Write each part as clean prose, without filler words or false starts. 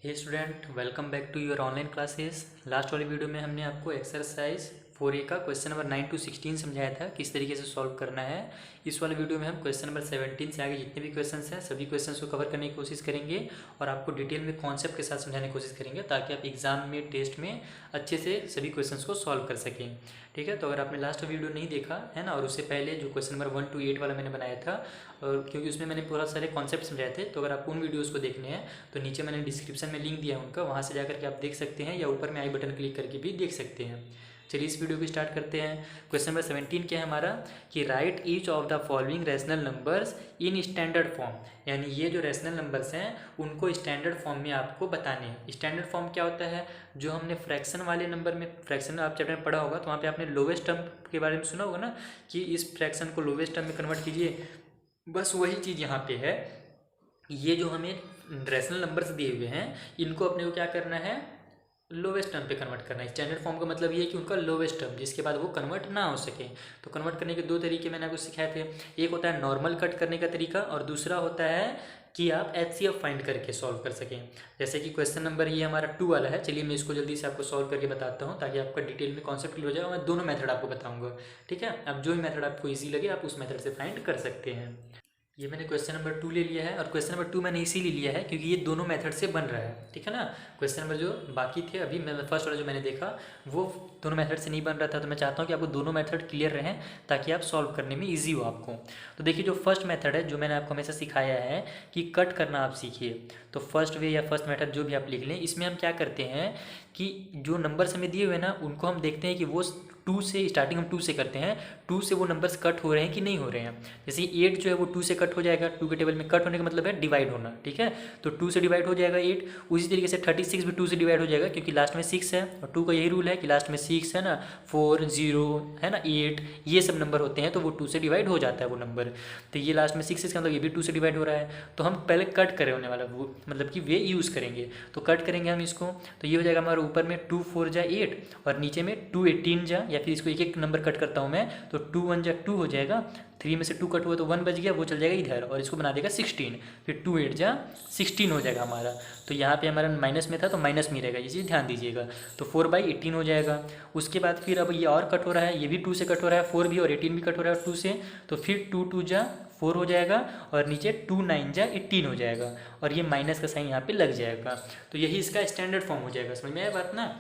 Hey student, welcome back to your online classes. Last वाली video में हमने आपको एक्सरसाइज 4A का क्वेश्चन नंबर 9 to 16 समझाया था किस तरीके से सॉल्व करना है। इस वाले वीडियो में हम क्वेश्चन नंबर 17 से आगे जितने भी क्वेश्चंस हैं सभी क्वेश्चंस को कवर करने की कोशिश करेंगे और आपको डिटेल में कॉन्सेप्ट के साथ समझाने की कोशिश करेंगे ताकि आप एग्जाम में, टेस्ट में अच्छे से सभी क्वेश्चंस को सॉल्व कर सकें। ठीक है, तो अगर आपने लास्ट वीडियो नहीं देखा है ना, और उससे पहले जो क्वेश्चन नंबर 1 to 8 वाला मैंने बनाया था, और क्योंकि उसमें मैंने पूरा सारे कॉन्सेप्ट समझाए थे, तो अगर आप उन वीडियोस को देखने हैं तो नीचे मैंने डिस्क्रिप्शन में लिंक दिया है उनका, वहाँ से जाकर के आप देख सकते हैं या ऊपर में आई बटन क्लिक करके भी देख सकते हैं। चलिए इस वीडियो को स्टार्ट करते हैं। क्वेश्चन नंबर 17 क्या है हमारा कि right each of the following rational numbers in standard form, यानी ये जो रैशनल नंबर्स हैं उनको स्टैंडर्ड फॉर्म में आपको बताने हैं। स्टैंडर्ड फॉर्म क्या होता है? जो हमने फ्रैक्शन वाले नंबर में, फ्रैक्शन आप चैप्टर में पढ़ा होगा तो वहाँ पे आपने लोवेस्ट टर्म के बारे में सुना होगा ना कि इस फ्रैक्शन को लोवेस्ट टर्म में कन्वर्ट कीजिए। बस वही चीज़ यहाँ पे है। ये जो हमें रैशनल नंबर्स दिए हुए हैं इनको अपने को क्या करना है, लोवेस्ट टर्म पे कन्वर्ट करना है। स्टैंडर्ड फॉर्म का मतलब ये है कि उनका लोवेस्ट टर्म जिसके बाद वो कन्वर्ट ना हो सके। तो कन्वर्ट करने के दो तरीके मैंने आपको सिखाए थे। एक होता है नॉर्मल कट करने का तरीका और दूसरा होता है कि आप HCF फाइंड करके सॉल्व कर सकें। जैसे कि क्वेश्चन नंबर ये हमारा 2 वाला है। चलिए मैं इसको जल्दी से आपको सॉल्व करके बताता हूँ ताकि आपका डिटेल में कॉन्सेप्ट क्लियर हो जाए। और मैं दोनों मेथड आपको बताऊँगा। ठीक है, अब जो भी मेथड आपको ईजी लगे आप उस मेथड से फाइंड कर सकते हैं। ये मैंने क्वेश्चन नंबर 2 ले लिया है और क्वेश्चन नंबर 2 मैंने इसीलिए लिया है क्योंकि ये दोनों मेथड से बन रहा है। ठीक है ना, क्वेश्चन नंबर जो बाकी थे अभी मैं फर्स्ट वाला जो मैंने देखा वो दोनों मेथड से नहीं बन रहा था, तो मैं चाहता हूँ कि आपको दोनों मेथड क्लियर रहें ताकि आप सॉल्व करने में ईजी हो आपको। तो देखिए जो फर्स्ट मेथड है जो मैंने आपको हमेशा सिखाया है कि कट करना आप सीखिए, तो फर्स्ट वे या फर्स्ट मेथड जो भी आप लिख लें, इसमें हम क्या करते हैं कि जो नंबर्स हमें दिए हुए हैं ना उनको हम देखते हैं कि वो 2 से स्टार्टिंग हम 2 से करते हैं, 2 से वो नंबर्स कट हो रहे हैं कि नहीं हो रहे हैं। जैसे 8 जो है वो 2 से कट हो जाएगा, 2 के टेबल में कट होने का मतलब है डिवाइड होना। ठीक है, तो 2 से डिवाइड हो जाएगा 8। उसी तरीके से 36 भी 2 से डिवाइड हो जाएगा क्योंकि लास्ट में 6 है और 2 का यही रूल है कि लास्ट में 6 है ना, 4 0 है ना, 8 ये सब नंबर होते हैं तो वो 2 से डिवाइड हो जाता है वो नंबर। तो ये लास्ट में 6 का मतलब ये भी 2 से डिवाइड हो रहा है। तो हम पहले कट करें होने वाला वो मतलब कि वे यूज़ करेंगे। तो कट करेंगे हम इसको, तो ये हो जाएगा हमारे ऊपर में 2 4 जा 8 और नीचे में 2 18 जा, या फिर इसको एक एक नंबर कट करता हूँ मैं, तो 2 1 जा 2 हो जाएगा, 3 में से 2 कट हुआ तो 1 बच गया, वो चल जाएगा इधर और इसको बना देगा 16, फिर 2 8 जा 16 हो जाएगा हमारा। तो यहाँ पे हमारा माइनस में था तो माइनस में रहेगा, ये चीज़ ध्यान दीजिएगा। तो 4/18 हो जाएगा। उसके बाद फिर अब ये और कट हो रहा है, ये भी 2 से कट हो रहा है, 4 भी और 18 भी कट हो रहा है 2 से, तो फिर 2 2 जा 4 हो जाएगा और नीचे 2 9 जा 18 हो जाएगा और ये माइनस का साइन यहाँ पे लग जाएगा। तो यही इसका स्टैंडर्ड फॉर्म हो जाएगा। समझ में आया बात ना,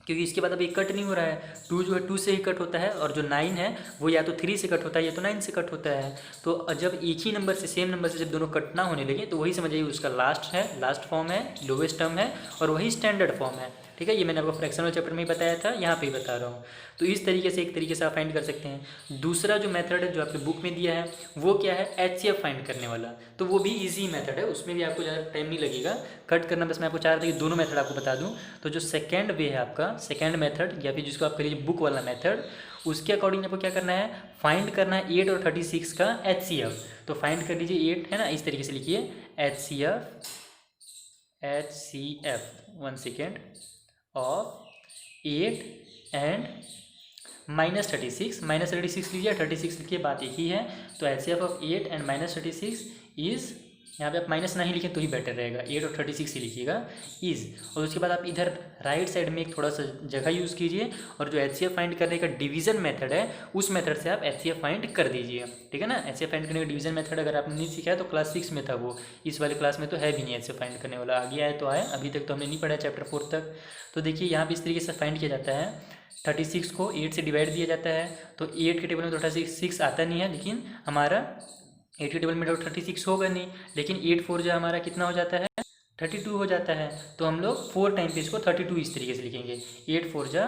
क्योंकि इसके बाद अब एक कट नहीं हो रहा है। 2 जो है 2 से ही कट होता है और जो 9 है वो या तो 3 से कट होता है या तो 9 से कट होता है। तो जब एक ही नंबर से, सेम नंबर से जब दोनों कट ना होने लगे तो वही समझिए उसका लास्ट है, लास्ट फॉर्म है, लोवेस्ट टर्म है और वही स्टैंडर्ड फॉर्म है। ठीक है, ये मैंने आपको फ्रैक्शनल चैप्टर में ही बताया था, यहाँ पे ही बता रहा हूँ। तो इस तरीके से एक तरीके से आप फाइंड कर सकते हैं। दूसरा जो मेथड है जो आपके बुक में दिया है वो क्या है, HCF फाइंड करने वाला, तो वो भी इजी मेथड है, उसमें भी आपको ज़्यादा टाइम नहीं लगेगा कट करना। बस मैं आपको चाह रहा था कि दोनों मेथड आपको बता दूँ। तो जो सेकेंड वे है आपका, सेकेंड मेथड या फिर जिसको आप करिए बुक वाला मेथड, उसके अकॉर्डिंग आपको क्या करना है, फाइंड करना है 8 और 36 का HCF। तो फाइंड कर लीजिए 8 है ना, इस तरीके से लिखिए HCF 1 सेकेंड ऑफ 8 एंड -36 लीजिए, 36 लिखिए, बात एक ही है। तो HCF ऑफ 8 एंड -36 इज़, यहाँ पे आप माइनस नहीं लिखें तो ही बेटर रहेगा, 8 और 36 ही लिखिएगा, इज़। और उसके बाद आप इधर राइट साइड में एक थोड़ा सा जगह यूज़ कीजिए और जो HCF फाइंड करने का डिवीज़न मेथड है उस मेथड से आप HCF फाइंड कर दीजिए। ठीक है ना, HCF फाइंड करने का डिवीज़न मेथड अगर आपने नहीं सीखा है तो क्लास 6 में था वो, इस वाले क्लास में तो है भी नहीं HCF फाइंड करने वाला, आगे आए तो आए, अभी तक तो हमने नहीं पढ़ा चैप्टर 4 तक। तो देखिए यहाँ पर इस तरीके से फाइंड किया जाता है। 36 को 8 से डिवाइड दिया जाता है, तो 8 के टेबल में तो 36 आता नहीं है, लेकिन हमारा 8 के टेबल में तो 36 होगा नहीं, लेकिन 8 4 जो हमारा कितना हो जाता है, 32 हो जाता है। तो हम लोग 4 टाइम पे इसको 32 इस तरीके से लिखेंगे, 8 4 जा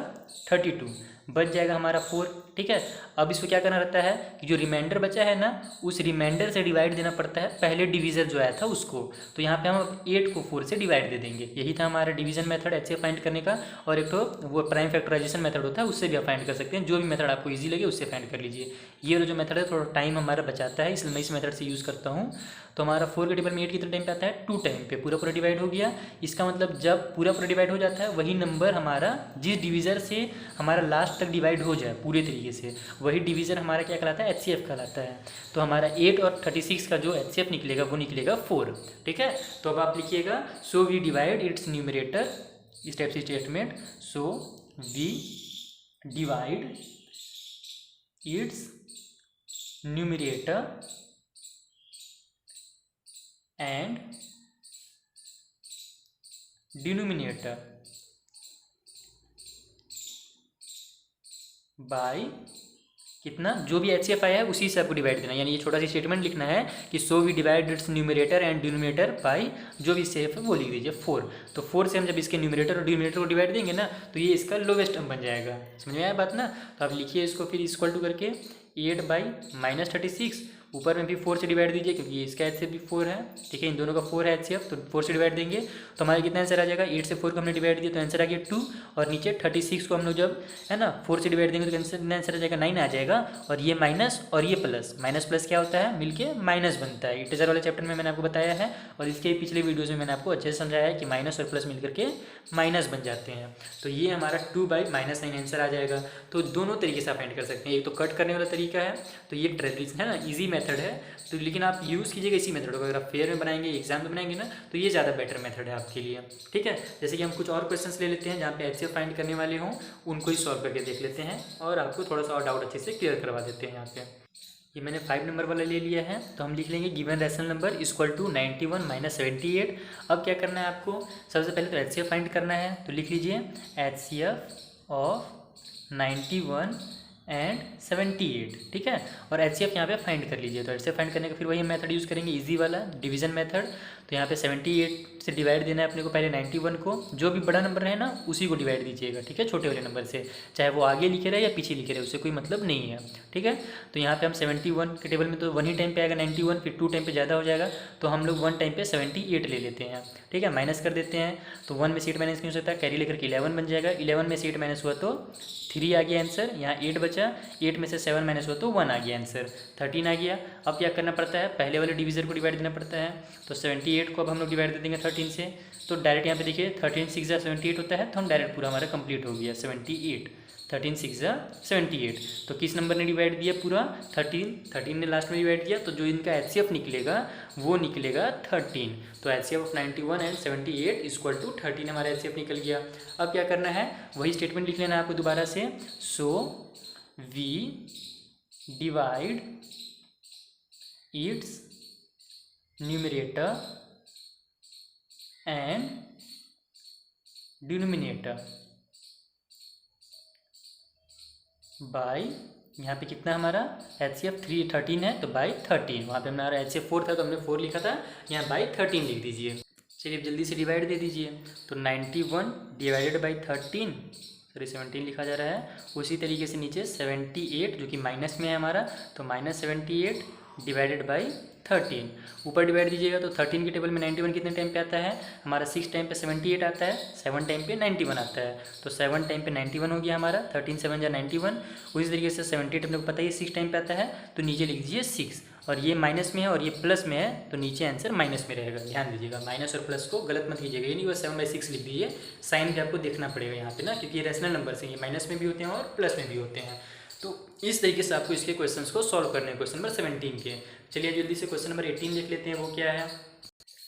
32, बच जाएगा हमारा 4। ठीक है, अब इसको क्या करना रहता है कि जो रिमाइंडर बचा है ना उस रिमाइंडर से डिवाइड देना पड़ता है पहले डिवीज़र जो आया था उसको। तो यहाँ पे हम 8 को 4 से डिवाइड दे देंगे। यही था हमारा डिवीजन मेथड HCF फाइंड करने का। और एक तो वो प्राइम फैक्टराइजेशन मेथड होता है, उससे भी आप फाइंड कर सकते हैं। जो भी मेथड आपको ईजी लगे उससे फाइंड कर लीजिए। ये वाला जो मेथड है थोड़ा टाइम हमारा बचाता है, इसलिए मैं इस मेथड से यूज़ करता हूँ। तो हमारा 4 के टेबल में 8 कितने टाइम पे आता है, 2 टाइम पे पूरा पूरा डिवाइड हो गया। इसका मतलब जब पूरा पूरा डिवाइड हो जाता है वही नंबर हमारा जिस डिवीज़र से हमारा लास्ट लास्ट तक डिवाइड हो जाए पूरे तरीके से, वही डिवीज़न हमारा क्या कहलाता है, HCF कहलाता है। तो हमारा 8 और 36 का जो HCF निकलेगा वो निकलेगा 4। ठीक है, तो अब आप लिखिएगा so we divide its numerator, इस टाइप से statement, so we divide its numerator and denominator by कितना, जो भी HCF आया है उसी से आपको डिवाइड देना है। यानी ये छोटा सा स्टेटमेंट लिखना है कि so we divide its numerator and denominator by जो भी HCF है वो लिख दीजिए 4। तो 4 से हम जब इसके न्यूमरेटर और डिनोमिनेटर को डिवाइड देंगे ना तो ये इसका लोवेस्ट टर्म बन जाएगा। समझ में आया बात ना। तो आप लिखिए इसको फिर इक्वल टू करके 8/-36, ऊपर में भी 4 से डिवाइड दीजिए क्योंकि इसका HCF भी 4 है। ठीक है, इन दोनों का 4 है HCF, तो 4 से डिवाइड देंगे तो हमारा कितना आंसर आ जाएगा, 8 से 4 को हमने डिवाइड दिया तो आंसर आ गया 2, और नीचे 36 को हम लोग जब है ना 4 से डिवाइड देंगे तो आंसर आ जाएगा 9 आ जाएगा। और ये माइनस और ये प्लस, माइनस प्लस क्या होता है, मिलके माइनस बनता है। इंटीजर वाले चैप्टर में मैंने आपको बताया है और इसके पिछले वीडियोज़ में मैंने आपको अच्छे से समझाया है कि माइनस और प्लस मिलकर के माइनस बन जाते हैं। तो ये हमारा 2/-9 आंसर आ जाएगा। तो दोनों तरीके से आप फाइंड कर सकते हैं, एक तो कट करने वाला तरीका है, तो ये ट्रेडिशनल है ना, ईजी मेथड है। तो लेकिन आप यूज़ कीजिएगा इसी मेथड को, अगर आप फेयर में बनाएंगे, एग्जाम में बनाएंगे ना, तो ये ज़्यादा बेटर मेथड है आपके लिए। ठीक है, जैसे कि हम कुछ और क्वेश्चंस ले लेते हैं जहाँ पे HCF फाइंड करने वाले हों, उनको ही सॉल्व करके देख लेते हैं और आपको थोड़ा सा और डाउट अच्छे से क्लियर करवा देते हैं। यहाँ पे ये मैंने 5 नंबर वाला ले लिया है, तो हम लिख लेंगे given rational number equal to 91 - 78। अब क्या करना है आपको, सबसे पहले तो HCF फाइंड करना है, तो लिख लीजिए HCF ऑफ 91 एंड 78। ठीक है, और HCF यहाँ पे फाइंड कर लीजिए। तो HCF फाइंड करने का फिर वही मेथड यूज़ करेंगे, इजी वाला डिवीजन मेथड। तो यहाँ पे 78 से डिवाइड देना है अपने को, पहले 91 को, जो भी बड़ा नंबर है ना उसी को डिवाइड दीजिएगा। ठीक है, छोटे वाले नंबर से, चाहे वो आगे लिखे रहे या पीछे लिखे रहे, उससे कोई मतलब नहीं है। ठीक है, तो यहाँ पे हम 71 के टेबल में तो 1 ही टाइम पे आएगा 91, फिर 2 टाइम पे ज़्यादा हो जाएगा, तो हम लोग 1 टाइम पे 78 ले लेते हैं। ठीक है, माइनस कर देते हैं, तो 1 में से 8 माइनस नहीं हो सकता, कैरी लेकर के 11 बन जाएगा। 11 में से 8 माइनस हुआ तो 3 आ गया आंसर, यहाँ 8 बचा, 8 में से 7 माइनस हुआ तो 1 आ गया आंसर, 13 आ गया। अब क्या करना पड़ता है, पहले वाले डिवीज़र को डिवाइड देना पड़ता है। तो 78 को अब हम लोग डिवाइड दे देंगे 13 से, तो डायरेक्ट यहाँ पे देखिए 13 6 78 होता है, तो हम डायरेक्ट पूरा हमारा कंप्लीट हो गया 78, 13 6 78। तो किस नंबर ने डिवाइड दिया पूरा, 13 ने लास्ट में डिवाइड किया, तो जो इनका HCF निकलेगा वो निकलेगा 13। तो HCF of 91 and 78 equal to 13 हमारा HCF निकल गया। अब क्या करना है, वही स्टेटमेंट लिख लेना है आपको दोबारा से, so we divide its numerator and denominator by, यहाँ पे कितना हमारा HCF 13 है, तो बाय 13। वहाँ पे हमारा HCF 4 था तो हमने 4 लिखा था, यहाँ बाय 13 लिख दीजिए। चलिए जल्दी से डिवाइड दे दीजिए, तो 91 डिवाइडेड बाई 13, सॉरी 17 लिखा जा रहा है। उसी तरीके से नीचे 78 जो कि माइनस में है हमारा, तो -78 डिवाइडेड बाई 13, ऊपर डिवाइड दीजिएगा तो 13 के टेबल में 91 कितने टाइम पे आता है हमारा, 6 टाइम पे 78 आता है, 7 टाइम पे 91 आता है, तो 7 टाइम पे 91 हो गया हमारा, 13 7 या 91। उसी तरीके से 78 अपने को पता ही 6 टाइम पे आता है, तो नीचे लिख दीजिए 6, और ये माइनस में है और ये प्लस में है, तो नीचे आंसर माइनस में रहेगा। ध्यान दीजिएगा, माइनस और प्लस को गलत मत कीजिएगा, ये नहीं वो 7/6 लिख दीजिए, साइन भी आपको देखना पड़ेगा यहाँ पे ना, क्योंकि ये रैशनल नंबर से ये माइनस में भी होते हैं और प्लस में भी होते हैं। तो इस तरीके से आपको इसके क्वेश्चंस को सॉल्व करने हैं, क्वेश्चन नंबर 17 के। चलिए जल्दी से क्वेश्चन नंबर 18 देख लेते हैं, वो क्या है।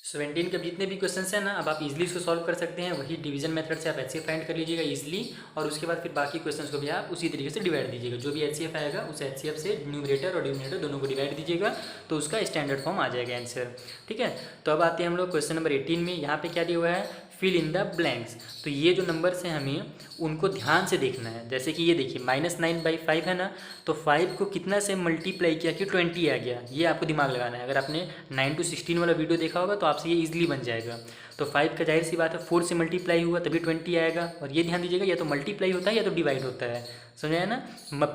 17 के जितने भी क्वेश्चंस हैं ना, अब आप इजीली इसको सॉल्व कर सकते हैं, वही डिवीजन मेथड से आप HCF फाइंड कर लीजिएगा इजीली, और उसके बाद फिर बाकी क्वेश्चंस को भी आप उसी तरीके से डिवाइड दीजिएगा। जो भी HCF आएगा उस HCF से न्यूमरेटर और डिनोमिनेटर दोनों को डिवाइड दीजिएगा, तो उसका स्टैंडर्ड फॉर्म आ जाएगा आंसर। ठीक है, तो अब आते हैं हम लोग क्वेश्चन नंबर 18 में। यहाँ पे क्या दिया हुआ है, फिल इन द ब्लैंक्स। तो ये जो नंबर्स हैं हमें उनको ध्यान से देखना है। जैसे कि ये देखिए -9/5 है ना, तो 5 को कितना से मल्टीप्लाई किया कि 20 आ गया, ये आपको दिमाग लगाना है। अगर आपने 9 to 16 वाला वीडियो देखा होगा तो आपसे ये इजीली बन जाएगा। तो 5 का जाहिर सी बात है 4 से मल्टीप्लाई हुआ तभी 20 आएगा, और ये ध्यान दीजिएगा या तो मल्टीप्लाई होता है या तो डिवाइड होता है, समझ आया ना।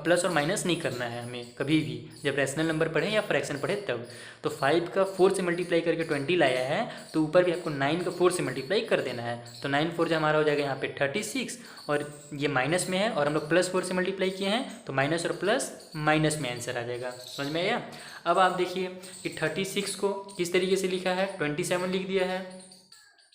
प्लस और माइनस नहीं करना है हमें कभी भी, जब रैशनल नंबर पढ़े या फ्रैक्शन पढ़े तब। तो 5 का 4 से मल्टीप्लाई करके 20 लाया है, तो ऊपर भी आपको 9 का 4 से मल्टीप्लाई कर देना है। तो 9 4 हमारा हो जाएगा यहाँ पे 36, और ये माइनस में है और हम लोग +4 से मल्टीप्लाई किए हैं, तो माइनस और प्लस माइनस में आंसर आ जाएगा। समझ में आया। अब आप देखिए कि 36 को किस तरीके से लिखा है, 27 लिख दिया है,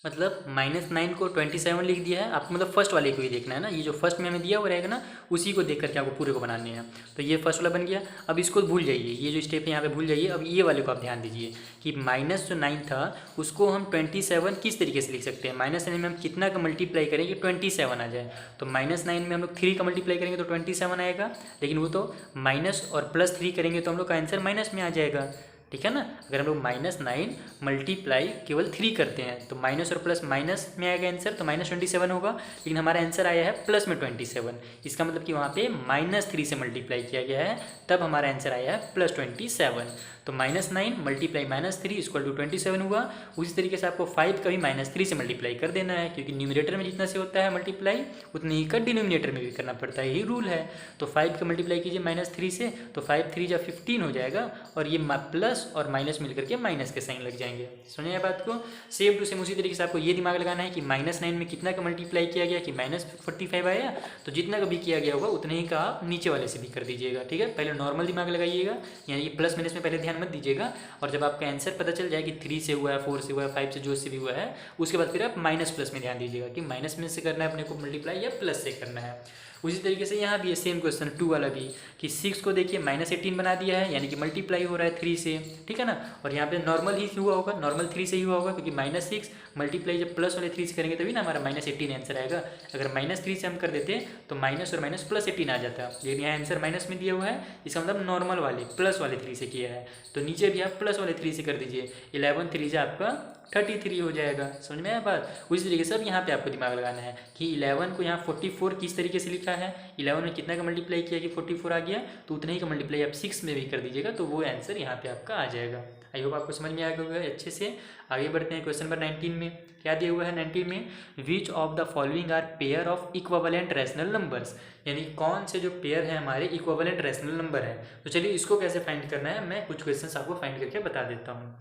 मतलब -9 को 27 लिख दिया है आपको, मतलब फर्स्ट वाले को ही देखना है ना, ये जो फर्स्ट में हमें दिया हुआ रहेगा ना उसी को देख करके आपको पूरे को बनाने हैं। तो ये फर्स्ट वाला बन गया। अब इसको भूल जाइए, ये जो स्टेप है यहाँ पे भूल जाइए। अब ये वाले को आप ध्यान दीजिए कि -9 था उसको हम 27 किस तरीके से लिख सकते हैं। -9 में हम कितना का मल्टीप्लाई करें कि 27 आ जाए। तो -9 में हम लोग 3 का मल्टीप्लाई करेंगे तो 27 आएगा, लेकिन वो तो माइनस और +3 करेंगे तो हम लोग का आंसर माइनस में आ जाएगा, ठीक है ना। अगर हम लोग -9 मल्टीप्लाई केवल 3 करते हैं तो माइनस और प्लस माइनस में आएगा आंसर, तो -27 होगा। लेकिन हमारा आंसर आया है प्लस में 27, इसका मतलब कि वहाँ पे -3 से मल्टीप्लाई किया गया है, तब हमारा आंसर आया है +27। तो -9 मल्टीप्लाई -3 इक्वल टू 27 हुआ। उसी तरीके से आपको 5 का भी -3 से मल्टीप्लाई कर देना है, क्योंकि न्यूमरेटर में जितना से होता है मल्टीप्लाई उतने ही का डिनोमिनेटर में भी करना पड़ता है, यही रूल है। तो 5 का मल्टीप्लाई कीजिए -3 से, तो 5 3 जा 15 हो जाएगा, और ये प्लस और माइनस मिलकर के माइनस के साइन लग जाएंगे। सुनिए बात को, सेम टू सेम उसी तरीके से आपको ये दिमाग लगाना है कि -9 में कितना का मल्टीप्लाई किया गया कि -45 आया, तो जितना का भी किया गया होगा उतने ही का आप नीचे वाले से भी कर दीजिएगा, ठीक है। पहले नॉर्मल दिमाग लगाइएगा, यानी कि प्लस माइनस में पहले ध्यान मत दीजिएगा, और जब आपका आंसर पता चल जाए कि 3 से हुआ है, 4 से हुआ है, 5 से जो से भी हुआ है, उसके बाद फिर आप माइनस प्लस में ध्यान दीजिएगा कि माइनस में से करना है अपने को मल्टीप्लाई या प्लस से करना है। उसी तरीके से यहाँ भी है सेम क्वेश्चन 2 वाला भी, कि 6 को देखिए -18 बना दिया है, यानी कि मल्टीप्लाई हो रहा है 3 से, ठीक है ना। और यहाँ पे नॉर्मल ही हुआ होगा, नॉर्मल 3 से ही हुआ होगा, क्योंकि -6 मल्टीप्लाई जब प्लस वाले 3 से करेंगे तभी ना हमारा -18 आंसर आएगा। अगर -3 से हम कर देते तो माइनस और माइनस +18 आ जाता, लेकिन यहाँ आंसर माइनस में दिया हुआ है, इसका मतलब नॉर्मल वाले प्लस वाले 3 से किया है। तो नीचे भी आप प्लस वाले 3 से कर दीजिए, 11 3 से आपका 33 हो जाएगा। समझ में आया बात। उसी तरीके से अब यहाँ पे आपको दिमाग लगाना है कि 11 को यहाँ 44 किस तरीके से लिखा है। 11 में कितना का मल्टीप्लाई किया कि 44 आ गया, तो उतने ही का मल्टीप्लाई आप 6 में भी कर दीजिएगा, तो वो आंसर यहाँ पे आपका आ जाएगा। आई होप आपको समझ में आ गया होगा अच्छे से। आगे बढ़ते हैं क्वेश्चन नंबर 19 में। क्या दिया हुआ है 19 में, which of the following are pair of equivalent rational numbers, यानी कौन से जो पेयर है हमारे इक्विवेलेंट रैशनल नंबर है। तो चलिए इसको कैसे फाइंड करना है, मैं कुछ क्वेश्चन आपको फाइंड करके बता देता हूँ।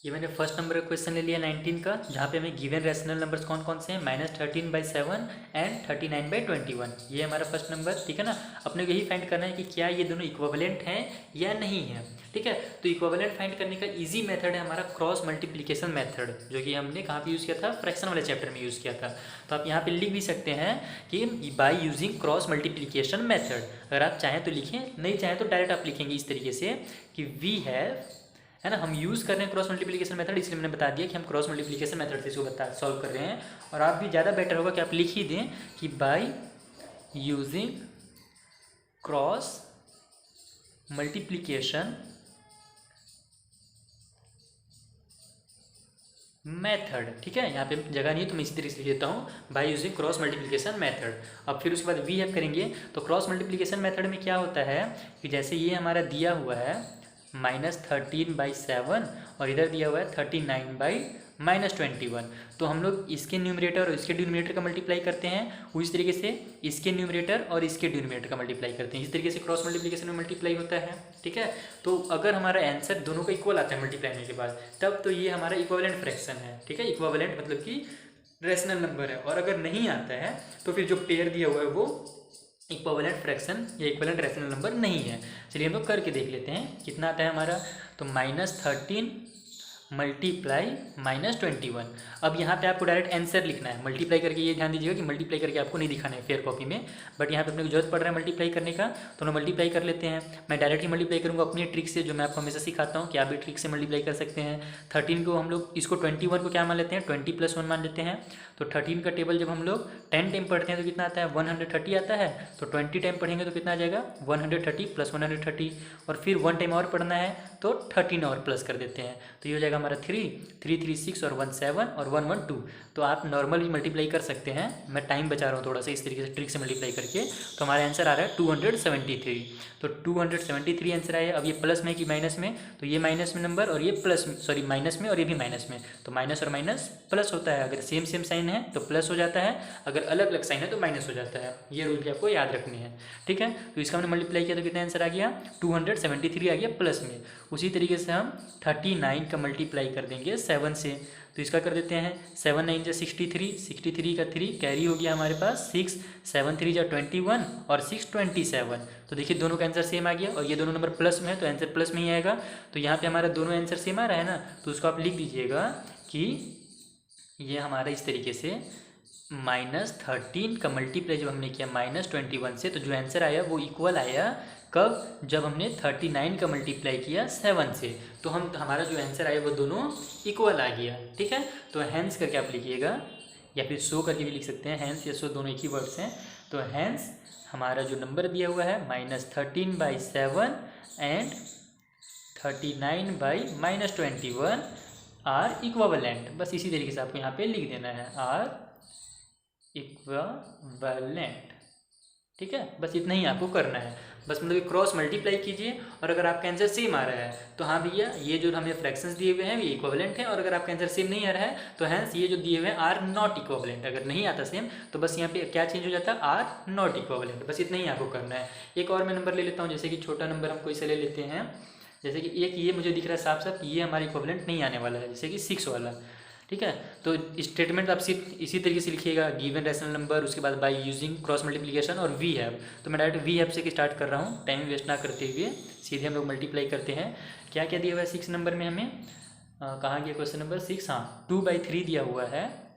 ये मैंने फर्स्ट नंबर का क्वेश्चन ले लिया 19 का, जहाँ पे हमें गिवन रैशनल नंबर्स कौन कौन से हैं, -13/7 एंड 39/21। ये हमारा फर्स्ट नंबर, ठीक है ना। अपने को यही फाइंड करना है कि क्या ये दोनों इक्विवेलेंट हैं या नहीं है, ठीक है। तो इक्विवेलेंट फाइंड करने का इजी मेथड है हमारा क्रॉस मल्टीप्लिकेशन मेथड, जो कि हमने कहाँ पे यूज़ किया था, फ्रैक्शन वाले चैप्टर में यूज़ किया था। तो आप यहाँ पे लिख भी सकते हैं कि by using cross multiplication method. अगर आप चाहें तो लिखें, नहीं चाहें तो डायरेक्ट आप लिखेंगे इस तरीके से कि वी हैव, है ना, हम यूज़ कर रहे हैं क्रॉस मल्टीप्लिकेशन मेथड, इसलिए मैंने बता दिया कि हम क्रॉस मल्टीप्लिकेशन मेथड से इसको सॉल्व कर रहे हैं। और आप भी ज़्यादा बेटर होगा कि आप लिख ही दें कि by using cross multiplication method, ठीक है। यहाँ पे जगह नहीं है तो मैं इसी तरीके से लिख देता हूँ, by using cross multiplication method. अब फिर उसके बाद वी हैव करेंगे। तो क्रॉस मल्टीप्लिकेशन मेथड में क्या होता है कि जैसे ये हमारा दिया हुआ है -13/7 और इधर दिया हुआ है 39/-21, तो हम लोग इसके न्यूमरेटर और इसके डिनोमिनेटर का मल्टीप्लाई करते हैं, उसी तरीके से इसके न्यूमरेटर और इसके डिनोमिनेटर का मल्टीप्लाई करते हैं। इस तरीके से क्रॉस मल्टीप्लिकेशन में मल्टीप्लाई होता है, ठीक है। तो अगर हमारा आंसर दोनों का इक्वल आता है मल्टीप्लाई करने के बाद, तब तो ये हमारा इक्विवेलेंट फ्रैक्शन है, ठीक है। इक्विवेलेंट मतलब कि रैशनल नंबर है। और अगर नहीं आता है तो फिर जो पेयर दिया हुआ है वो इक्विवेलेंट फ्रैक्शन या इक्विवेलेंट रैशनल नंबर नहीं है। चलिए हम लोग करके देख लेते हैं कितना आता है हमारा। तो -13 मल्टीप्लाई -21। अब यहाँ पे आपको डायरेक्ट आंसर लिखना है, मल्टीप्लाई करके ये ध्यान दीजिएगा कि मल्टीप्लाई करके आपको नहीं दिखाना है फेयर कॉपी में, बट यहाँ पे अपने को जरूरत पड़ रहा है मल्टीप्लाई करने का, तो हम मल्टीप्लाई कर लेते हैं। मैं डायरेक्ट ही मल्टीप्लाई करूँगा अपनी ट्रिक से, जो मैं आपको हमेशा सिखाता हूँ कि आप भी ट्रिक से मल्टीप्लाई कर सकते हैं। 13 को हम लोग इसको 21 को क्या मान लेते हैं, 20 + 1 मान लेते हैं। तो 13 का टेबल जब हम लोग 10 टाइम पढ़ते हैं तो कितना आता है, 130 आता है। तो 20 टाइम पढ़ेंगे तो कितना आ जाएगा, 130 + 130, और फिर 1 टाइम और पढ़ना है तो 13 और प्लस कर देते हैं, तो ये हो जाएगा हमारा 3 3 3 6 और 1 7 और 1 1 2। तो आप नॉर्मली मल्टीप्लाई कर सकते हैं, मैं टाइम बचा रहा हूँ थोड़ा सा इस तरीके से ट्रिक से मल्टीप्लाई करके। तो हमारा आंसर आ रहा है 273। तो 273 आंसर आया। अब ये प्लस में कि माइनस में, तो ये माइनस में नंबर और ये प्लस में, सॉरी माइनस में और ये भी माइनस में, तो माइनस और माइनस प्लस होता है। अगर सेम सेम साइन है तो प्लस हो जाता है, अगर अलग अलग साइन है तो माइनस हो जाता है। ये रूल भी आपको याद रखने हैं, ठीक है। तो इसका हमने मल्टीप्लाई किया तो कितना आंसर आ गया, 273 आ गया प्लस में। उसी तरीके से हम 39 का मल्टीप्लाई कर देंगे 7 से, तो इसका कर देते हैं 7 9 जा 63, 63 का 3 कैरी हो गया हमारे पास 6, 7 3 जा 21 और 6 27। तो देखिए दोनों का आंसर सेम आ गया, और ये दोनों नंबर प्लस में है तो आंसर प्लस में ही आएगा। तो यहाँ पे हमारा दोनों आंसर सेम आ रहा है ना, तो उसको आप लिख दीजिएगा कि ये हमारा इस तरीके से -13 का मल्टीप्लाई जब हमने किया -21 से, तो जो आंसर आया वो इक्वल आया कब, जब हमने 39 का मल्टीप्लाई किया 7 से, तो हमारा जो आंसर आया वो दोनों इक्वल आ गया। ठीक है, तो हैंस करके आप लिखिएगा या फिर शो करके भी लिख सकते हैं, हैंस या शो दोनों एक ही वर्ड्स हैं। तो हैंस हमारा जो नंबर दिया हुआ है -13/7 एंड 39/-21 आर इक्विवेलेंट। बस इसी तरीके से आपको यहाँ पे लिख देना है आर इक्विवेलेंट। ठीक है, बस इतना ही आपको करना है। बस मतलब क्रॉस मल्टीप्लाई कीजिए, और अगर आपका आंसर सेम आ रहा है तो हाँ भैया ये जो हमें फ्रैक्शंस दिए हुए हैं ये इक्विवेलेंट है, और अगर आपका आंसर सेम नहीं आ रहा है तो हैंस ये जो दिए हुए हैं आर नॉट इक्विवेलेंट। अगर नहीं आता सेम तो बस यहाँ पे क्या चेंज हो जाता है, आर नॉट इक्विवेलेंट। बस इतना ही आपको करना है। एक और मैं नंबर ले लेता हूँ, जैसे कि छोटा नंबर हम कोई से ले लेते हैं, जैसे कि एक ये मुझे दिख रहा है साफ साफ ये हमारा इक्विवेलेंट नहीं आने वाला है, जैसे कि 6 वाला। ठीक है, तो स्टेटमेंट आप सिर्फ इसी तरीके से लिखिएगा, गिवन रैशनल नंबर, उसके बाद बाय यूजिंग क्रॉस मल्टीप्लिकेशन और वी हैव। तो मैं डायरेक्ट वी हैव से स्टार्ट कर रहा हूँ, टाइम वेस्ट ना करते हुए सीधे हम लोग मल्टीप्लाई करते हैं। क्या क्या दिया हुआ है 6 नंबर में हमें, कहाँ गया क्वेश्चन नंबर 6, हाँ 2/3 दिया हुआ है,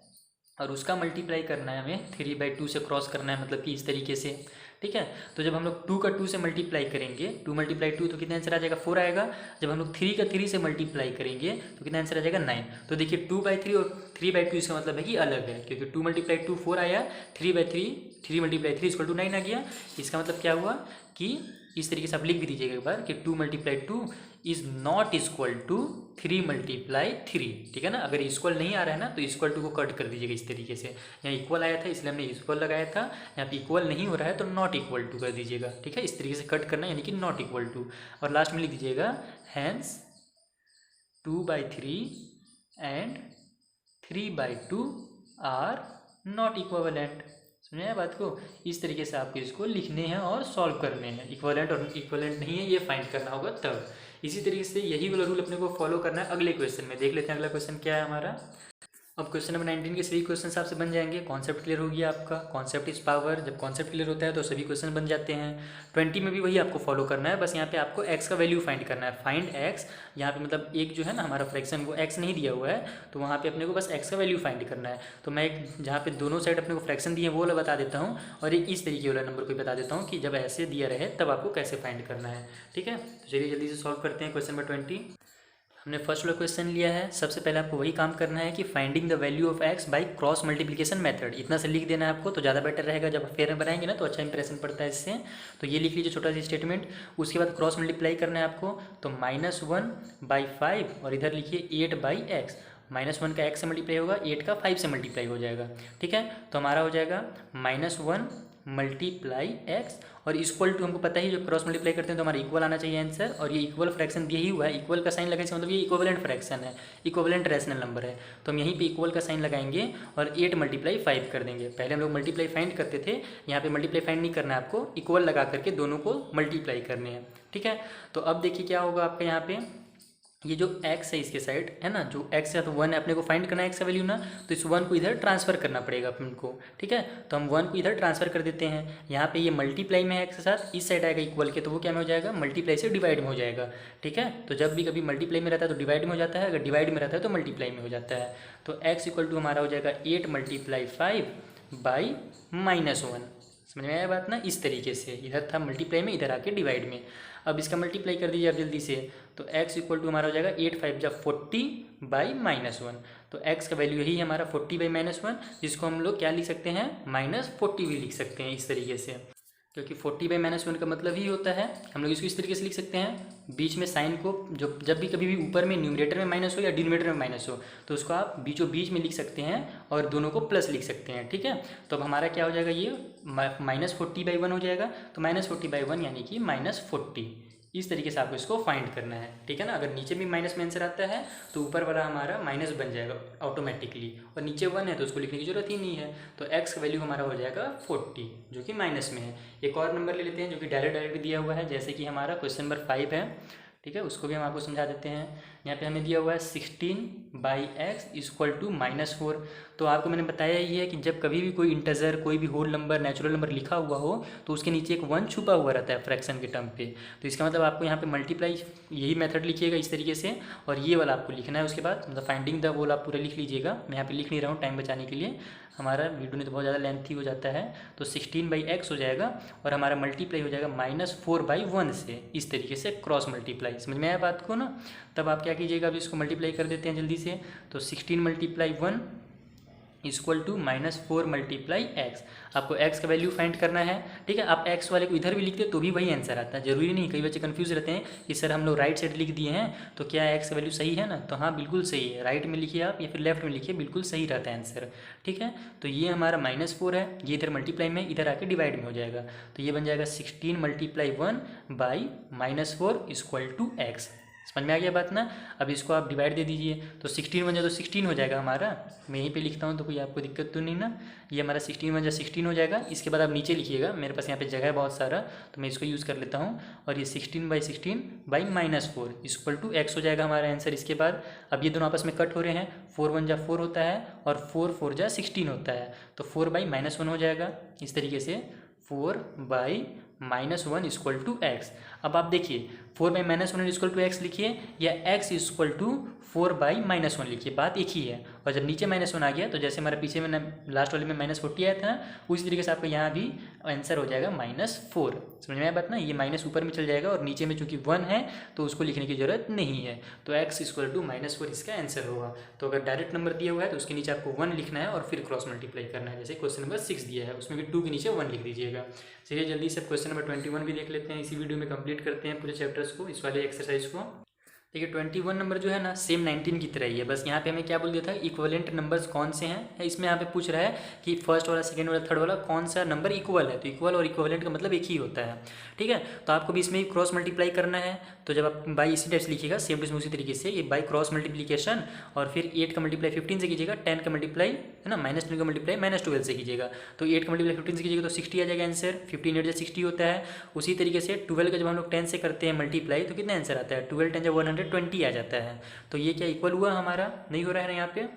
और उसका मल्टीप्लाई करना है हमें 3/2 से क्रॉस करना है, मतलब कि इस तरीके से। ठीक है, तो जब हम लोग 2 का 2 से मल्टीप्लाई करेंगे, 2 × 2 तो कितना आंसर आ जाएगा 4 आएगा। जब हम लोग 3 का 3 से मल्टीप्लाई करेंगे तो कितना आंसर आ जाएगा 9। तो देखिए 2/3 और 3/2 इसका मतलब है कि अलग है, क्योंकि 2 × 2 4 आया, 3/3 3 × 3 = 9 आ गया। इसका मतलब क्या हुआ कि इस तरीके से आप लिख भी दीजिएगा एक बार कि 2 × 2 इज़ नॉट इक्वल टू 3 × 3। ठीक है ना, अगर इक्वल नहीं आ रहा है ना तो इक्वल टू को कट कर दीजिएगा इस तरीके से। यहाँ इक्वल आया था इसलिए हमने इक्वल लगाया था, यहाँ पे इक्वल नहीं हो रहा है तो नॉट इक्वल टू कर दीजिएगा। ठीक है, इस तरीके से कट करना यानी कि नॉट इक्वल टू, और लास्ट में लिख दीजिएगा hence 2/3 and 3/2 are not equivalent. समझे बात को, इस तरीके से आपको इसको लिखने हैं और सॉल्व करने हैं। इक्विवेलेंट और इक्विवेलेंट नहीं है ये फाइंड करना होगा तब। इसी तरीके से यही वाला रूल अपने को फॉलो करना है अगले क्वेश्चन में। देख लेते हैं अगला क्वेश्चन क्या है हमारा। अब क्वेश्चन नंबर 19 के सभी क्वेश्चन आपसे बन जाएंगे। कॉन्सेप्ट क्लियर हो गया आपका, कॉन्सेप्ट इज पावर। जब कॉन्सेप्ट क्लियर होता है तो सभी क्वेश्चन बन जाते हैं। 20 में भी वही आपको फॉलो करना है, बस यहाँ पे आपको x का वैल्यू फाइंड करना है। फाइंड x, यहाँ पे मतलब एक जो है ना हमारा फ्रैक्शन वो x नहीं दिया हुआ है, तो वहाँ पे अपने को बस x का वैल्यू फाइंड करना है। तो मैं एक जहाँ पे दोनों साइड अपने को फ्रैक्शन दिए वो वाला बता देता हूँ, और एक इस तरीके वाला नंबर को बता देता हूँ कि जब ऐसे दिया रहे तब आपको कैसे फाइंड करना है। ठीक है, तो चलिए जल्दी से सॉल्व करते हैं क्वेश्चन नंबर 20। हमने फर्स्ट वाला क्वेश्चन लिया है। सबसे पहले आपको वही काम करना है कि finding the value of x by cross multiplication method. इतना से लिख देना है आपको तो ज़्यादा बेटर रहेगा, जब फेयर में बनाएंगे ना तो अच्छा इंप्रेशन पड़ता है इससे। तो ये लिख लीजिए छोटा सा स्टेटमेंट। उसके बाद क्रॉस मल्टीप्लाई करना है आपको, तो -1/5 और इधर लिखिए 8/x। -1 का x से मल्टीप्लाई होगा, 8 का 5 से मल्टीप्लाई हो जाएगा। ठीक है, तो हमारा हो जाएगा -1 × x, और इक्वल टू हमको पता ही जो क्रॉस मल्टीप्लाई करते हैं तो हमारा इक्वल आना चाहिए आंसर, और ये इक्वल फ्रैक्शन दिया ही हुआ है। इक्वल का साइन लगाने से मतलब ये इक्विवेलेंट फ्रैक्शन है, इक्विवेलेंट रैशनल नंबर है, तो हम यहीं पे इक्वल का साइन लगाएंगे और 8 × 5 कर देंगे। पहले हम लोग मल्टीप्लाई फाइंड करते थे, यहाँ पे मल्टीप्लाई फाइंड नहीं करना है आपको, इक्वल लगा करके दोनों को मल्टीप्लाई करने हैं। ठीक है, तो अब देखिए क्या होगा आपका यहाँ पे, ये जो x है इसके साइड है ना, जो x है तो 1 है, अपने को फाइंड करना है x का वैल्यू ना, तो इस 1 को इधर ट्रांसफर करना पड़ेगा अपन को। ठीक है, तो हम 1 को इधर ट्रांसफर कर देते हैं। यहाँ पे ये मल्टीप्लाई में है x के साथ, इस साइड आएगा इक्वल के, तो वो क्या में हो जाएगा, मल्टीप्लाई से डिवाइड में हो जाएगा। ठीक है, तो जब भी कभी मल्टीप्लाई में रहता है तो डिवाइड में हो जाता है, अगर डिवाइड में रहता है तो मल्टीप्लाई में हो जाता है। तो x = हमारा हो जाएगा 8 × 5/-1। समझ में आया बात ना, इस तरीके से इधर था मल्टीप्लाई में, इधर आके डिवाइड में। अब इसका मल्टीप्लाई कर दीजिए आप जल्दी से, तो x = हमारा हो जाएगा 8 × 5 = 40/-1। तो x का वैल्यू यही है हमारा 40/-1, जिसको हम लोग क्या लिख सकते हैं, -40 भी लिख सकते हैं इस तरीके से, क्योंकि 40/-1 का मतलब ही होता है, हम लोग इसको इस तरीके से लिख सकते हैं। बीच में साइन को जो जब भी कभी भी ऊपर में न्यूमरेटर में माइनस हो या डिनोमिनेटर में माइनस हो तो उसको आप बीचों बीच में लिख सकते हैं और दोनों को प्लस लिख सकते हैं। ठीक है, तो अब हमारा क्या हो जाएगा, ये -40/1 हो जाएगा, तो -40/1 यानी कि -40। इस तरीके से आपको इसको फाइंड करना है। ठीक है ना, अगर नीचे भी माइनस में आंसर आता है तो ऊपर वाला हमारा माइनस बन जाएगा ऑटोमेटिकली, और नीचे 1 है तो उसको लिखने की जरूरत ही नहीं है। तो x का वैल्यू हमारा हो जाएगा 40, जो कि माइनस में है। एक और नंबर ले लेते हैं जो कि डायरेक्ट दिया हुआ है, जैसे कि हमारा क्वेश्चन नंबर 5 है। ठीक है, उसको भी हम आपको समझा देते हैं। यहाँ पे हमें दिया हुआ है 16/x=-4। तो आपको मैंने बताया ही है कि जब कभी भी कोई इंटीजर, कोई भी होल नंबर, नेचुरल नंबर लिखा हुआ हो तो उसके नीचे एक 1 छुपा हुआ रहता है फ्रैक्शन के टर्म पे। तो इसका मतलब आपको यहाँ पे मल्टीप्लाई यही मेथड लिखिएगा इस तरीके से, और ये वाला आपको लिखना है उसके बाद, मतलब फाइंडिंग द होल आप पूरा लिख लीजिएगा। मैं यहाँ पे लिख नहीं रहा हूँ टाइम बचाने के लिए, हमारा वीडियो नहीं तो बहुत ज़्यादा लेंथी हो जाता है। तो 16/x हो जाएगा और हमारा मल्टीप्लाई हो जाएगा -4/1 से, इस तरीके से क्रॉस मल्टीप्लाई। समझ में आया बात को ना? तब आप क्या कीजिएगा, अभी इसको मल्टीप्लाई कर देते हैं जल्दी से। तो 16 × 1 =-4 × x। आपको x का वैल्यू फाइंड करना है, ठीक है। आप x वाले को इधर भी लिखते तो भी वही आंसर आता है, जरूरी नहीं। कई बच्चे कंफ्यूज रहते हैं कि सर हम लोग राइट साइड लिख दिए हैं तो क्या x का वैल्यू सही है ना? तो हाँ, बिल्कुल सही है। राइट में लिखिए आप या फिर लेफ्ट में लिखिए, बिल्कुल सही रहता है आंसर, ठीक है। तो ये हमारा -4 है, ये इधर मल्टीप्लाई में, इधर आके डिवाइड में हो जाएगा। तो ये बन जाएगा 16 × 1/-4 = x। समझ में आ गया बात ना? अब इसको आप डिवाइड दे दीजिए, तो 16 बन जाए तो 16 हो जाएगा हमारा। मैं यहीं पे लिखता हूँ तो कोई आपको दिक्कत तो नहीं ना? ये हमारा 16 बन जाए 16 हो जाएगा। इसके बाद आप नीचे लिखिएगा, मेरे पास यहाँ पे जगह है बहुत सारा तो मैं इसको यूज़ कर लेता हूँ। और ये 16/16/-4 = x हो जाएगा हमारा आंसर। इसके बाद अब ये दोनों आपस में कट हो रहे हैं, 4 × 1 = 4 होता है और 4 × 4 = 16 होता है। तो 4/-1 हो जाएगा इस तरीके से, 4/-1 = x। अब आप देखिए 4/-1 = x लिखिए या x = 4/-1 लिखिए, बात एक ही है। और जब नीचे -1 आ गया तो जैसे हमारा पीछे में लास्ट वाले में -40 आया था ना, उसी तरीके से आपको यहाँ भी आंसर हो जाएगा -4। समझ में आया बात ना? ये माइनस ऊपर में चल जाएगा और नीचे में चूंकि 1 है तो उसको लिखने की जरूरत नहीं है। तो x = -4 इसका आंसर होगा। तो अगर डायरेक्ट नंबर दिया हुआ है तो उसके नीचे आपको 1 लिखना है और फिर क्रॉस मल्टीप्लाई करना है। जैसे क्वेश्चन नंबर 6 दिया है उसमें भी 2 के नीचे 1 लिख दीजिएगा। चलिए जल्दी से क्वेश्चन नंबर 21 भी देख लेते हैं, इसी वीडियो में कंप्लीट करते हैं पूरे चैप्टर्स को, इस वाले एक्सरसाइज को। देखिए 21 नंबर जो है ना सेम 19 की तरह ही है, बस यहाँ पे हमें क्या बोल दिया था, इक्विवेलेंट नंबर्स कौन से हैं। इसमें यहाँ पे पूछ रहा है कि फर्स्ट वाला, सेकंड वाला, थर्ड वाला कौन सा नंबर इक्वल है। तो इक्वल और इक्विवेलेंट का मतलब एक ही होता है, ठीक है। तो आपको भी इसमें क्रॉस मल्टीप्लाई करना है। तो जब आप बाई इसी टाइप से लिखिएगा, सेम टू सेम उसी तरीके से, ये बाई क्रॉस मल्टीप्लीकेशन, और फिर 8 का मल्टीप्लाई 15 से कीजिएगा, 10 का मल्टीप्लाई है ना -10 का मल्टीप्लाई -12 से कीजिएगा। तो 8 का मल्टीप्लाई 15 से कीजिएगा तो 60 आ जाएगा आंसर। 15 8 60 होता है। उसी तरीके से 12 का जब हम लोग 10 से करते हैं मल्टीप्लाई तो कितना आंसर आता है, 12 10 120 आ जाता है। तो ये क्या इक्वल हुआ हमारा? नहीं हो रहा है ना यहाँ पे,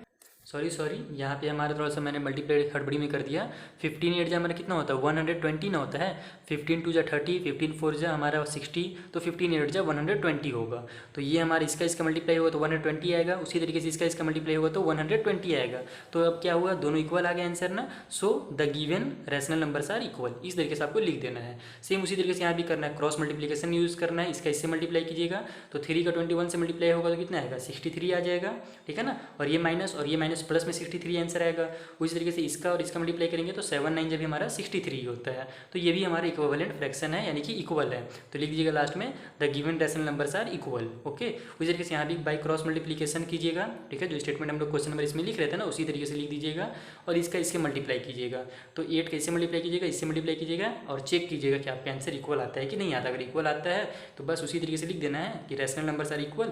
सॉरी यहाँ पे हमारा थोड़ा सा मैंने मल्टीप्लाई खड़बड़ी में कर दिया। 15 8 हमारा कितना होता है 120 ना होता है। 15 2 30, 15 4 हमारा 60, तो 15 8 120 होगा। तो ये हमारा इसका मल्टीप्लाई होगा तो 120 आएगा। उसी तरीके से इसका मल्टीप्लाई होगा तो 120 आएगा। तो अब क्या हुआ, दोनों इक्वल आ गए आंसर ना। So the given rational numbers are equal, इस तरीके से आपको लिख देना है। सेम उसी तरीके से यहाँ भी करना है, क्रॉस मल्टीप्लिकेशन यूज़ करना है। इसका इससे मल्टीप्लाई कीजिएगा तो 3 का 21 से मल्टीप्लाई होगा तो कितना आएगा 63 आ जाएगा, ठीक है ना। और ये माइनस और ये माइनस प्लस में 63 आंसर आएगा। उसी तरीके से इसका और इसका मल्टीप्लाई करेंगे तो 7 9 जब भी हमारा 63 होता है। तो ये भी हमारा इक्विवेलेंट फ्रैक्शन है, यानी कि इक्वल है। तो लिख दीजिएगा लास्ट में the given rational numbers are equal, okay. उसी तरीके से यहाँ भी बाई क्रॉस मल्टीप्लिकेशन कीजिएगा, ठीक है। जो स्टेटमेंट हम लोग क्वेश्चन नंबर इसमें लिख रहे थे ना, उसी तरीके से लिख दीजिएगा और इसका इसके मल्टीप्लाई कीजिएगा। तो 8 का इससे मल्टीप्लाई कीजिएगा, इससे मल्टीप्लाई कीजिएगा और चेक कीजिएगा कि आपका आंसर इक्वल आता है कि नहीं आता। अगर इक्वल आता है तो बस उसी तरीके से लिख देना है कि रैशनल नंबर्स आर इक्वल,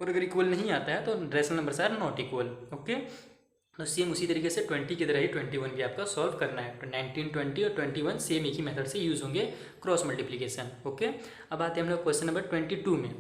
और अगर इक्वल नहीं आता है तो rational numbers are not equal, okay. तो सेम उसी तरीके से 20 की तरह ही 21 भी आपका सॉल्व करना है। तो 19 20 और 21 सेम एक ही मेथड से यूज़ होंगे, क्रॉस मल्टीप्लिकेशन, ओके। अब आते हैं हम लोग क्वेश्चन नंबर 22 में।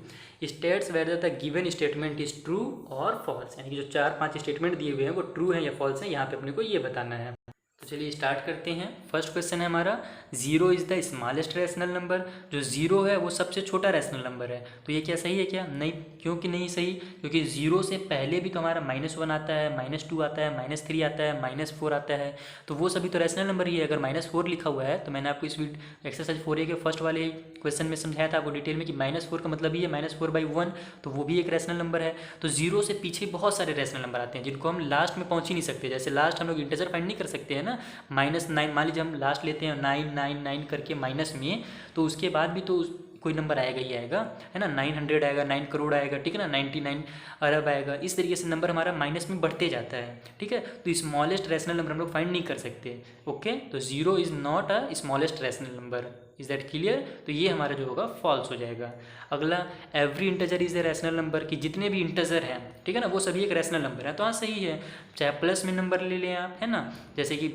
States whether the given statement is true और फॉल्स, यानी कि जो 4-5 स्टेटमेंट दिए हुए हैं वो ट्रू है या फॉल्स है, यहाँ पे अपने को ये बताना है। तो चलिए स्टार्ट करते हैं। फर्स्ट क्वेश्चन है हमारा, 0 is the smallest rational number. जो 0 है वो सबसे छोटा रैशनल नंबर है। तो ये क्या सही है क्या? नहीं। क्यों कि नहीं सही? क्योंकि 0 से पहले भी तो हमारा -1 आता है, -2 आता है, -3 आता है, -4 आता है। तो वो सभी तो रैशनल नंबर ही है। अगर -4 लिखा हुआ है तो मैंने आपको इस एक्सरसाइज 4A के फर्स्ट वाले क्वेश्चन में समझाया था आपको डिटेल में कि -4 का मतलब ही है -4/1, तो वो भी एक रैशनल नंबर है। तो 0 से पीछे बहुत सारे रैशनल नंबर आते हैं जिनको हम लास्ट में पहुँच ही नहीं सकते। जैसे लास्ट हम लोग इंटीजर फाइंड नहीं कर सकते हैं ना, -9 मान लीजिए हम लास्ट लेते हैं 999 करके माइनस में, तो उसके बाद भी तो कोई नंबर आएगा ही आएगा, है ना। 900 आएगा, 9 करोड़ आएगा, ठीक है ना, 99 अरब आएगा। इस तरीके से नंबर हमारा माइनस में बढ़ते जाता है, ठीक है। तो स्मॉलेस्ट रैशनल नंबर हम लोग फाइंड नहीं कर सकते, ओके। तो 0 is not a smallest rational number, is that clear. तो ये हमारा जो होगा फॉल्स हो जाएगा। अगला, every integer is a rational number, कि जितने भी इंटीजर हैं, ठीक है ना, वो सभी एक रैशनल नंबर है। तो हाँ सही है, चाहे प्लस में नंबर ले लें आप, है ना, जैसे कि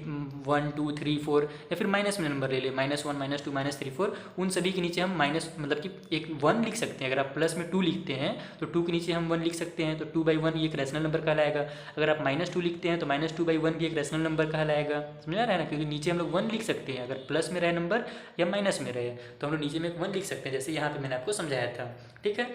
1 2 3 4, या फिर माइनस में नंबर ले लें, -1 -2 -3 4, उन सभी के नीचे हम माइनस मतलब कि एक 1 लिख सकते हैं। अगर आप प्लस में 2 लिखते हैं तो 2 के नीचे हम 1 लिख सकते हैं, तो 2/1 ये एक रैशनल नंबर कहलाएगा। अगर आप -2 लिखते हैं तो -2/1 भी एक रैशनल नंबर कहलाएगा। समझ आ रहा है ना, क्योंकि नीचे हम लोग 1 लिख सकते हैं, अगर प्लस में रहे नंबर या माइनस में रहे तो हम लोग नीचे में 1 लिख सकते हैं, जैसे यहाँ पे मैंने आपको समझाया था। ठीक है,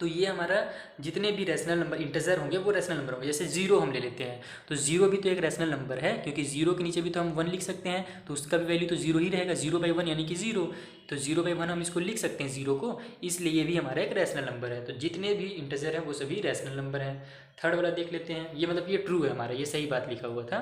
तो ये हमारा जितने भी रैशनल नंबर इंटीजर होंगे वो रैशनल नंबर होंगे। जैसे 0 हम ले लेते हैं, तो 0 भी तो एक रैशनल नंबर है, क्योंकि 0 के नीचे भी तो हम 1 लिख सकते हैं, तो उसका भी वैल्यू तो 0 ही रहेगा, 0/1 यानी कि 0। तो 0/1 हम इसको लिख सकते हैं 0 को, इसलिए ये भी हमारा एक रैशनल नंबर है। तो जितने भी इंटीजर हैं वो सभी रैशनल नंबर हैं। थर्ड वाला देख लेते हैं, ये मतलब ये ट्रू है हमारा, ये सही बात लिखा हुआ था।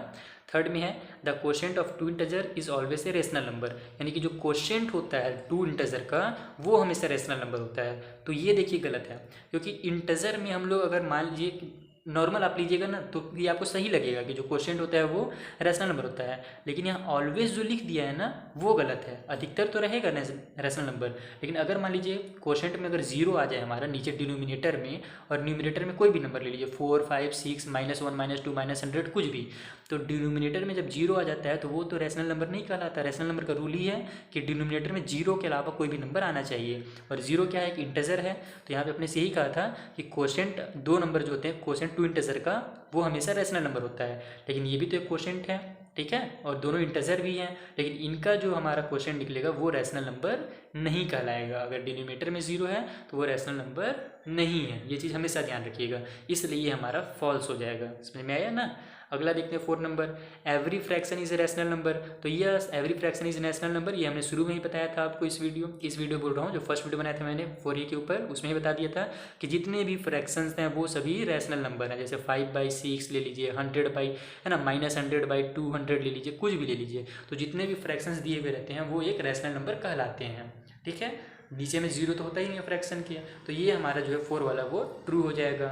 थर्ड में है the quotient of 2 integer is always a rational number, यानी कि जो कोशेंट होता है 2 इंटीजर का वो हमेशा रेशनल नंबर होता है। तो ये देखिए गलत है, क्योंकि इंटीजर में हम लोग अगर मान लीजिए नॉर्मल आप लीजिएगा ना तो ये आपको सही लगेगा कि जो कोशेंट होता है वो रैशनल नंबर होता है, लेकिन यहाँ ऑलवेज जो लिख दिया है ना वो गलत है। अधिकतर तो रहेगा रैशनल नंबर, लेकिन अगर मान लीजिए कोशेंट में अगर 0 आ जाए हमारा नीचे डिनोमिनेटर में, और न्यूमिनेटर में कोई भी नंबर ले लीजिए 4 5 6 -1 -2 -100 कुछ भी, तो डिनोमिनेटर में जब 0 आ जाता है तो वो तो रैशनल नंबर नहीं कहलाता। रैशनल नंबर का रूल ही है कि डिनोमिनेटर में 0 के अलावा कोई भी नंबर आना चाहिए, और 0 क्या है, एक इंटीजर है। तो यहाँ पे अपने से यही कहा था कि कोशेंट 2 नंबर जो होते हैं, कोशेंट 2 इंटीजर का वो हमेशा रैशनल नंबर होता है, लेकिन ये भी तो एक कोशेंट है, ठीक है, और दोनों इंटीजर भी हैं, लेकिन इनका जो हमारा कोशेंट निकलेगा वो रैशनल नंबर नहीं कहलाएगा। अगर डिनोमिनेटर में 0 है तो वो रैशनल नंबर नहीं है, ये चीज़ हमेशा ध्यान रखिएगा, इसलिए ये हमारा फॉल्स हो जाएगा। समझ में आया ना। अगला देखते हैं 4 नंबर, every fraction is a rational number. तो yes, every fraction is rational number, ये हमने शुरू में ही बताया था आपको। इस वीडियो बोल रहा हूँ जो फर्स्ट वीडियो बनाया था मैंने 4A के ऊपर, उसमें ही बता दिया था कि जितने भी फ्रैक्शंस हैं वो सभी रैशनल नंबर हैं। जैसे 5/6 ले लीजिए, 100 है ना, -100/200 ले लीजिए, कुछ भी ले लीजिए, तो जितने भी फ्रैक्शंस दिए हुए रहते हैं वो एक रैशनल नंबर कहलाते हैं। ठीक है, नीचे में 0 तो होता ही नहीं है फ्रैक्शन के, तो ये हमारा जो है 4 वाला वो ट्रू हो जाएगा।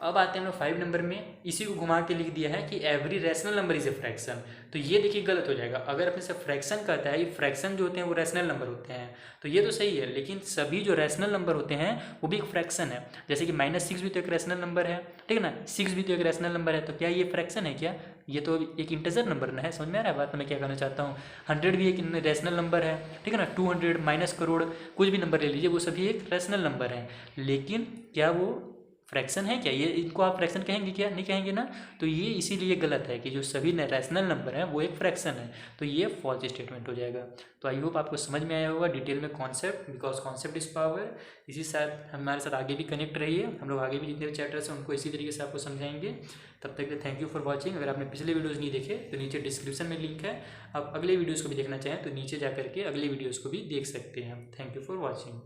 अब आते हैं हम लोग 5 नंबर में, इसी को घुमा के लिख दिया है कि every rational number is a fraction. तो ये देखिए गलत हो जाएगा, अगर अपने से फ्रैक्शन कहता है, ये फ्रैक्शन जो होते हैं वो रैशनल नंबर होते हैं, तो ये तो सही है, लेकिन सभी जो रैशनल नंबर होते हैं वो भी एक फ्रैक्शन है। जैसे कि -6 भी तो एक रैशनल नंबर है, ठीक है ना, 6 भी तो एक रैशनल नंबर है, तो क्या ये फ्रैक्शन है क्या? ये तो एक इंटीजर नंबर ना है। समझ में आ रहा है बात मैं क्या कहना चाहता हूँ। 100 भी एक रैशनल नंबर है, ठीक है ना, 200 -करोड़ कुछ भी नंबर ले लीजिए, वो सभी एक रैशनल नंबर है, लेकिन क्या वो फ्रैक्शन है क्या? ये इनको आप फ्रैक्शन कहेंगे क्या? नहीं कहेंगे ना। तो ये इसीलिए गलत है कि जो सभी रैशनल नंबर है वो एक फ्रैक्शन है, तो ये फॉल्स स्टेटमेंट हो जाएगा। तो आई होप आपको समझ में आया होगा डिटेल में concept, because concept is power. इसी साथ हमारे साथ आगे भी कनेक्ट रहिए, हम लोग आगे भी जितने भी चैप्टर्स हैं उनको इसी तरीके से आपको समझाएंगे। तब तक के थैंक यू फॉर वॉचिंग। अगर आपने पिछले वीडियोज़ नहीं देखे तो नीचे डिस्क्रिप्शन में लिंक है, आप अगले वीडियोज़ को भी देखना चाहें तो नीचे जा करके अगले वीडियोज़ को भी देख सकते हैं। Thank you for watching.